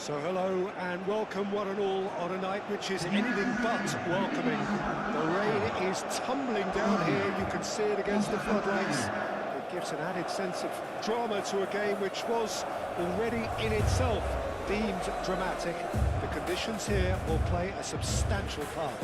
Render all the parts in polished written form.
So hello and welcome one and all on a night which is anything but welcoming. The rain is tumbling down here, you can see it against the floodlights. It gives an added sense of drama to a game which was already in itself deemed dramatic. The conditions here will play a substantial part.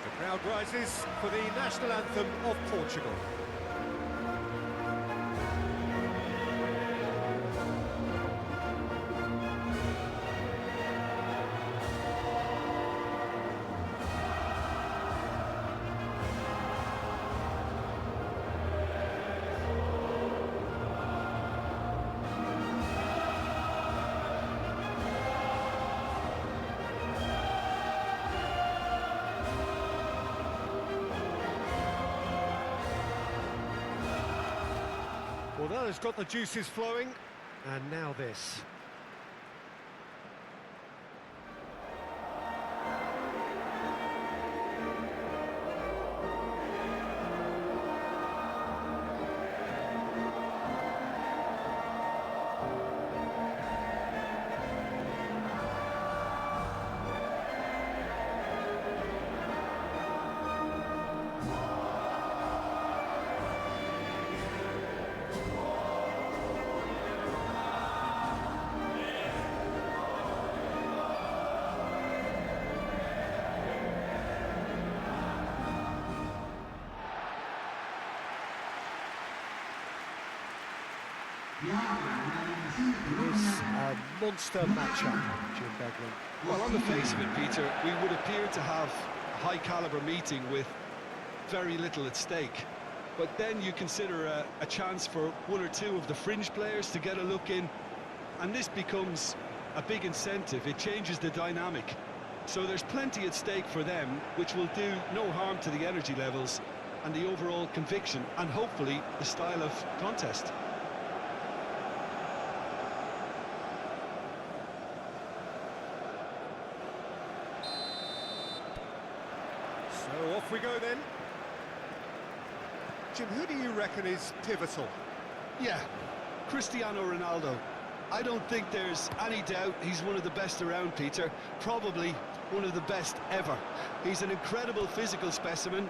The crowd rises for the national anthem of Portugal. Well, that has got the juices flowing, and now this. It's a monster matchup, Jim Beglin. Well, on the face of it, Peter, we would appear to have a high-caliber meeting with very little at stake. But then you consider a chance for one or two of the fringe players to get a look in, and this becomes a big incentive. It changes the dynamic. So there's plenty at stake for them, which will do no harm to the energy levels and the overall conviction, and hopefully the style of contest. So off we go then. Jim, who do you reckon is pivotal? Yeah, Cristiano Ronaldo. I don't think there's any doubt he's one of the best around, Peter. Probably one of the best ever. He's an incredible physical specimen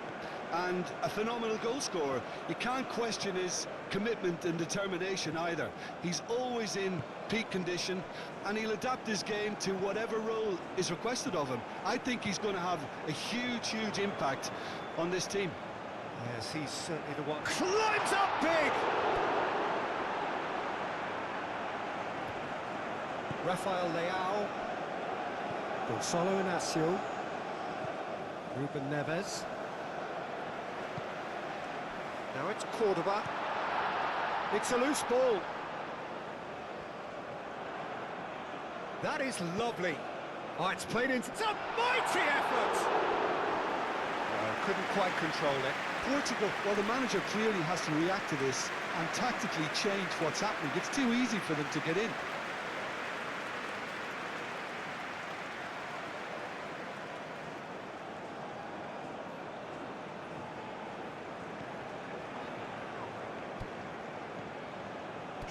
and a phenomenal goal scorer. You can't question his commitment and determination either. He's always in peak condition, and he'll adapt his game to whatever role is requested of him. I think he's going to have a huge impact on this team. Yes, he's certainly the one. Climbs up big! Rafael Leao. Gonzalo Inacio. Ruben Neves. Now it's Cordoba. It's a loose ball. That is lovely. Oh, it's played into... It's a mighty effort! Couldn't quite control it. Portugal, well, the manager clearly has to react to this and tactically change what's happening. It's too easy for them to get in.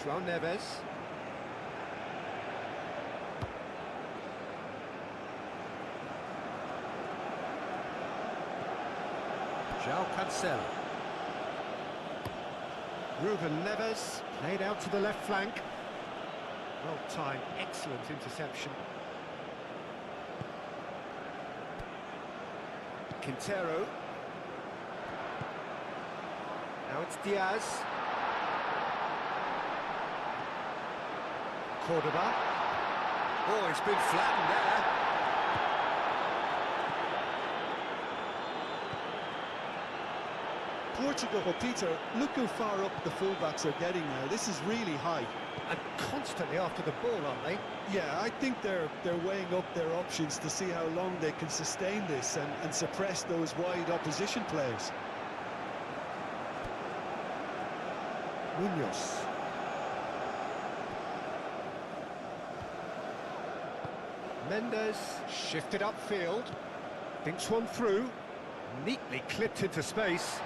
João Neves. João Cancelo. Ruben Neves, played out to the left flank. Well timed, excellent interception. Quintero. Now it's Diaz. Cordoba. Oh, it's been flattened there. Portugal, well, Peter, look how far up the fullbacks are getting now. This is really high. And constantly after the ball, aren't they? Yeah, I think they're weighing up their options to see how long they can sustain this and suppress those wide opposition players. Munoz. Mendes shifted upfield, thinks one through, neatly clipped into space.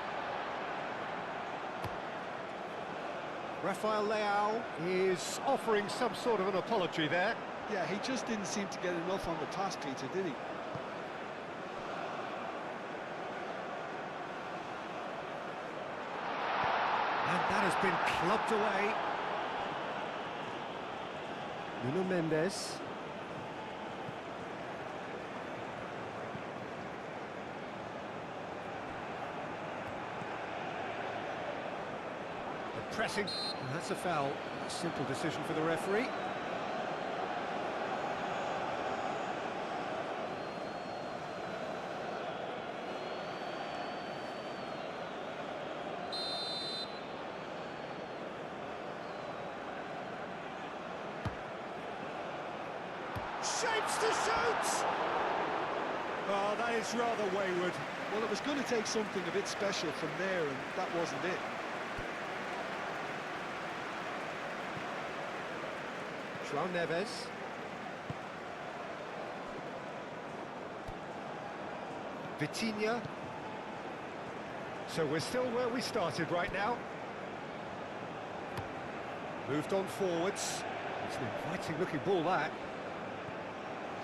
Rafael Leao is offering some sort of an apology there. Yeah, he just didn't seem to get enough on the pass, Peter, did he? And that has been clubbed away. Nuno Mendes. The pressing, and that's a foul. A simple decision for the referee. Shapes to shoot! Oh, that is rather wayward. Well, it was going to take something a bit special from there, and that wasn't it. João Neves. Vitinha. So we're still where we started right now. Moved on forwards. It's an inviting looking ball, that.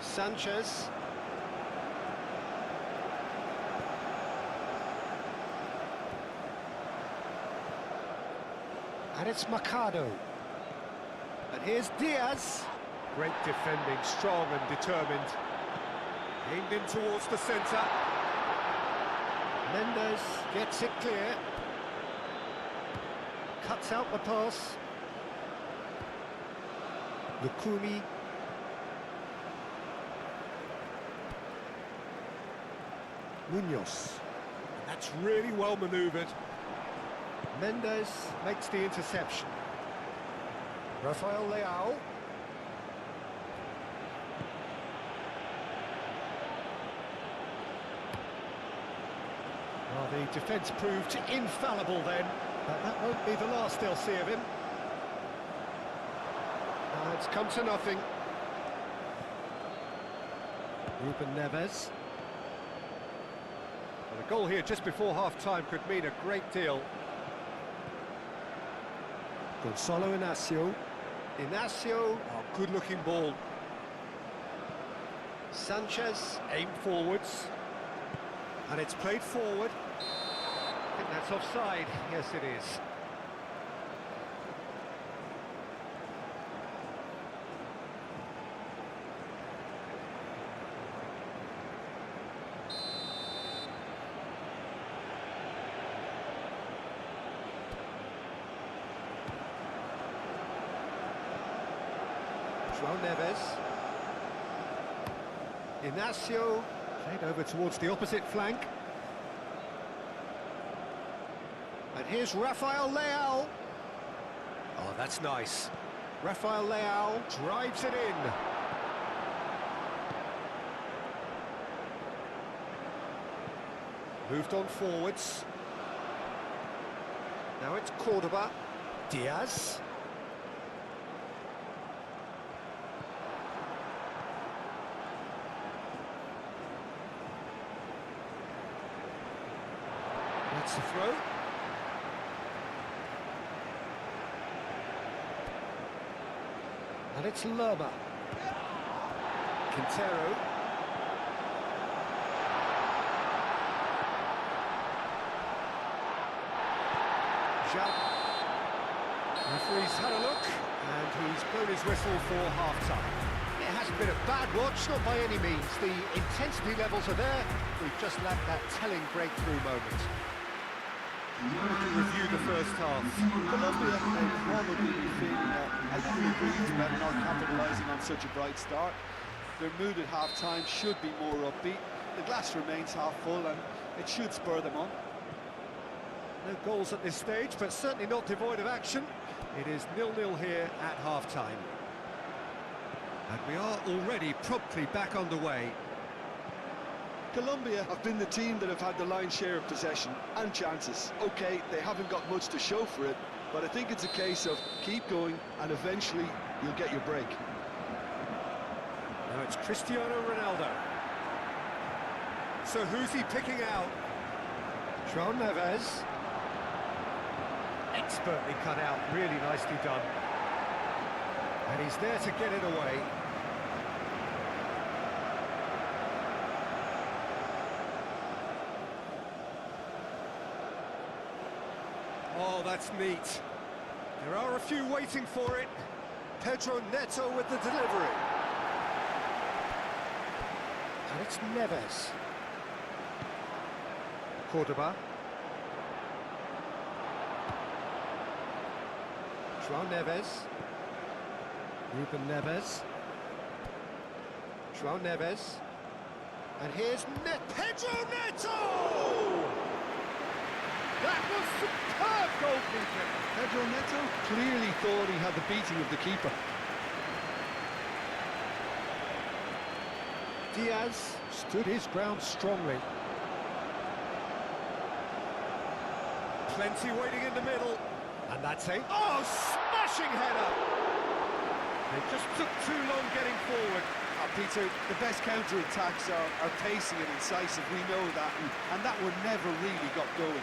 Sanchez. And it's Mercado. And here's Diaz. Great defending, strong and determined. Aimed in towards the centre. Mendes gets it clear. Cuts out the pass. Lukumi. Munoz. That's really well manoeuvred. Mendes makes the interception. Rafael Leao. Well, the defence proved infallible then, but that won't be the last they'll see of him. It's come to nothing. Ruben Neves. Well, a goal here just before half-time could mean a great deal. Gonzalo Inacio. Inacio, oh, good-looking ball. Sanchez, aimed forwards. And it's played forward. I think that's offside. Yes, it is. João Neves. Inacio, played over towards the opposite flank. And here's Rafael Leao. Oh, that's nice. Rafael Leao drives it in. Moved on forwards. Now it's Cordoba. Diaz. That's the throw. And it's Lerma. Quintero. Jump. Referee's had a look, and he's blown his whistle for half-time. It hasn't been a bad watch, not by any means. The intensity levels are there. We've just lacked that telling breakthrough moment. We can review the first half. Colombia may probably be feeling a little aggrieved about not capitalising on such a bright start. Their mood at half-time should be more upbeat. The glass remains half full, and it should spur them on. No goals at this stage, but certainly not devoid of action. It is 0-0 here at half-time. And we are already promptly back underway. Colombia have been the team that have had the lion's share of possession and chances. OK, they haven't got much to show for it, but I think it's a case of keep going and eventually you'll get your break. Now it's Cristiano Ronaldo. So who's he picking out? João Neves. Expertly cut out, really nicely done. And he's there to get it away. Oh, that's neat. There are a few waiting for it. Pedro Neto with the delivery. And it's Neves. Cordoba. João Neves. Ruben Neves. João Neves. And here's Pedro Neto! That was superb goalkeeping. Pedro Neto clearly thought he had the beating of the keeper. Diaz stood his ground strongly. Plenty waiting in the middle. And that's a... Oh, smashing header! They just took too long getting forward. Peter, the best counter-attacks are pacey and incisive, we know that, and that one never really got going.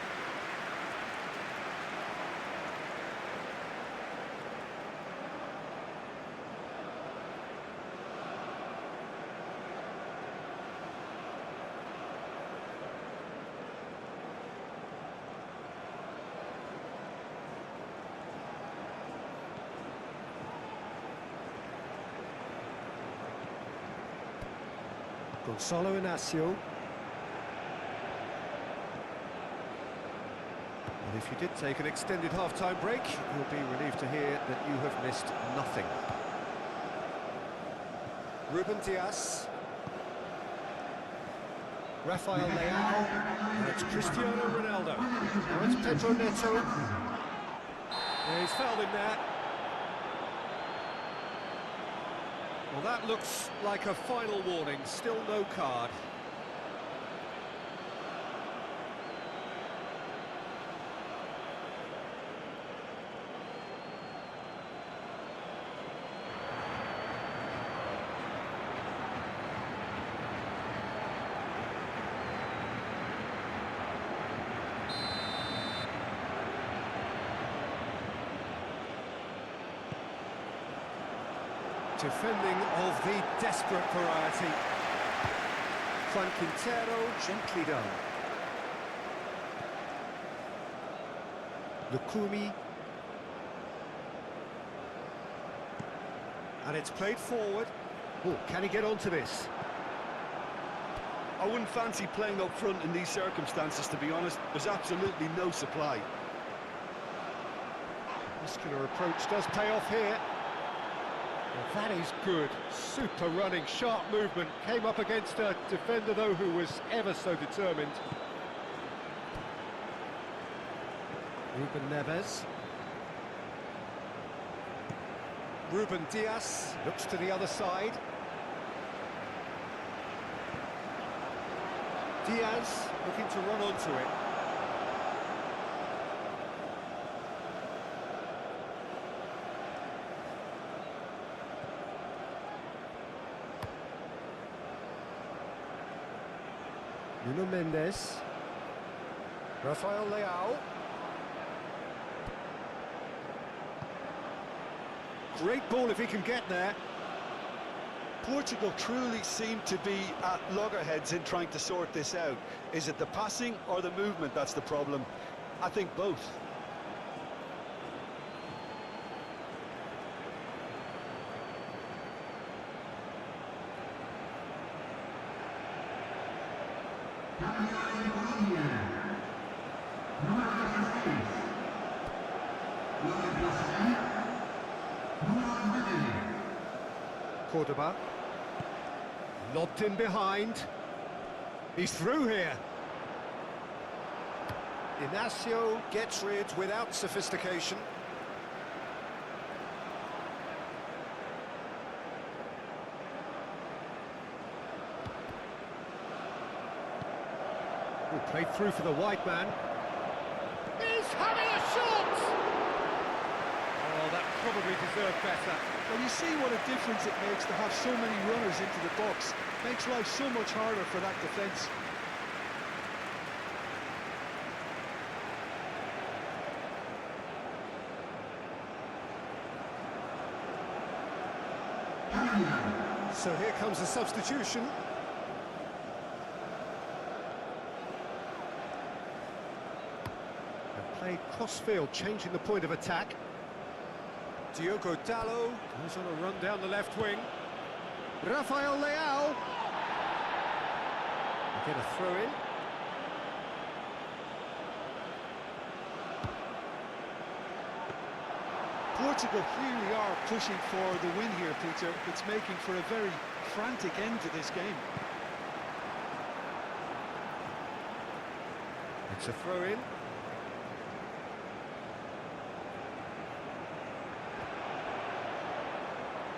Gonzalo Inacio. And if you did take an extended half-time break, you'll be relieved to hear that you have missed nothing. Ruben Diaz. Rafael Leao. And it's Cristiano Ronaldo. Now it's Pedro Neto. Yeah, he's fouled him there. Well, that looks like a final warning, still no card. Defending of the desperate variety. Juan Quintero gently done. Lukumi. And it's played forward. Oh, can he get onto this? I wouldn't fancy playing up front in these circumstances, to be honest. There's absolutely no supply. Muscular approach does pay off here. Well, that is good. Super running, sharp movement. Came up against a defender, though, who was ever so determined. Ruben Neves. Ruben Diaz looks to the other side. Diaz looking to run onto it. Nuno Mendes. Rafael Leao. Great ball if he can get there. Portugal truly seem to be at loggerheads in trying to sort this out. Is it the passing or the movement that's the problem? I think both. Cordoba. Lobbed in behind. He's through here. Inacio gets rid without sophistication. Played through for the wide man. He's having a shot! Oh, that probably he deserved better. Well, you see what a difference it makes to have so many runners into the box. Makes life so much harder for that defence. So here comes a substitution. And played cross-field, changing the point of attack. Diogo Dalot goes on a run down the left wing. Rafael Leao. They get a throw-in. Portugal clearly are pushing for the win here, Peter. It's making for a very frantic end to this game. It's a throw-in.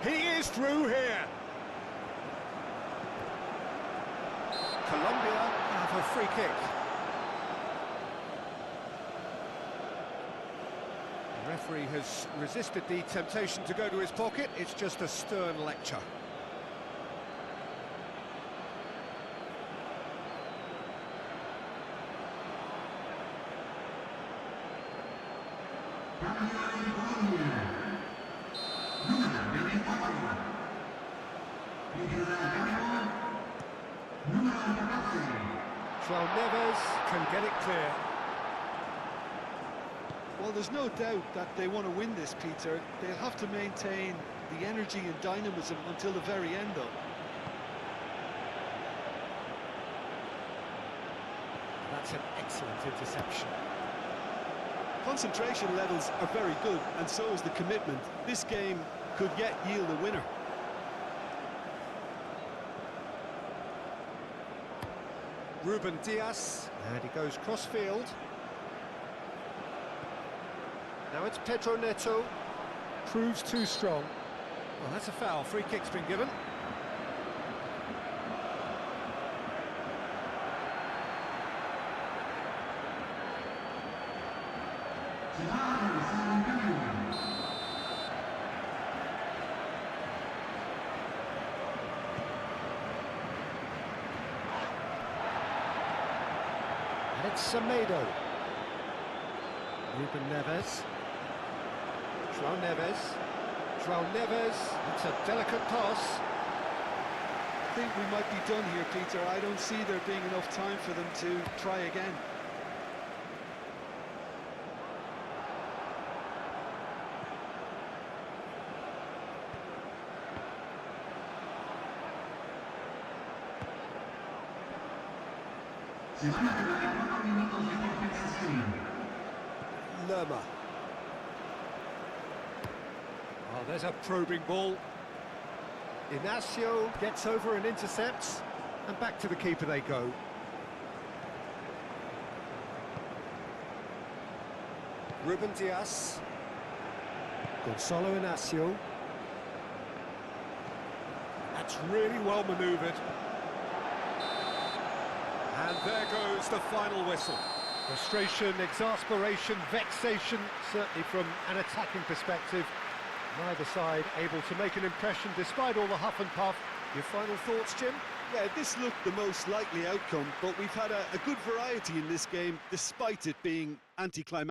He is through here. Colombia have a free kick. The referee has resisted the temptation to go to his pocket. It's just a stern lecture. João Neves can get it clear. Well, there's no doubt that they want to win this, Peter. They'll have to maintain the energy and dynamism until the very end, though. That's an excellent interception. Concentration levels are very good, and so is the commitment. This game could yet yield a winner. Ruben Dias, and he goes cross-field. Now it's Pedro Neto. Proves too strong. Well, that's a foul. Free kick's been given. And it's Semedo. Ruben Neves. João Neves. João Neves. It's a delicate pass. I think we might be done here, Peter. I don't see there being enough time for them to try again. Lerma. Oh, there's a probing ball. Inacio gets over and intercepts, and back to the keeper they go. Ruben Dias. Gonzalo Inacio. That's really well manoeuvred. And there goes the final whistle. Frustration, exasperation, vexation, certainly from an attacking perspective. Neither side able to make an impression despite all the huff and puff. Your final thoughts, Jim? Yeah, this looked the most likely outcome, but we've had a good variety in this game, despite it being anticlimactic.